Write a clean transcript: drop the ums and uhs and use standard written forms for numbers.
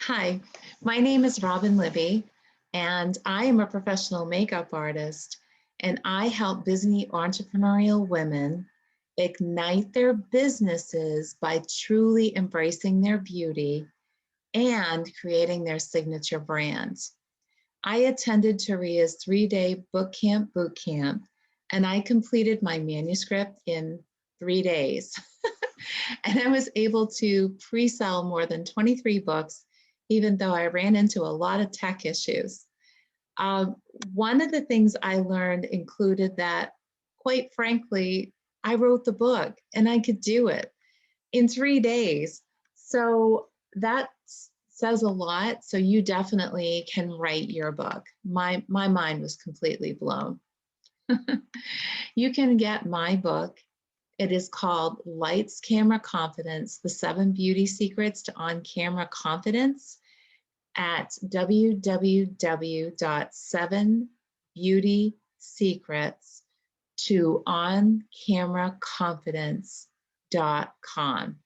Hi, my name is Robin Libby, and I am a professional makeup artist, and I help busy entrepreneurial women ignite their businesses by truly embracing their beauty and creating their signature brand. I attended Taria's 3-day boot camp, and I completed my manuscript in 3 days. And I was able to pre-sell more than 23 books, even though I ran into a lot of tech issues. Um, One of the things I learned included that, quite frankly, I wrote the book and I could do it in 3 days. So that says a lot. So you definitely can write your book. My mind was completely blown. You can get my book. It is called Lights, Camera, Confidence, The 7 Beauty Secrets to On-Camera Confidence at www.7beautysecrets to oncameraconfidence.com.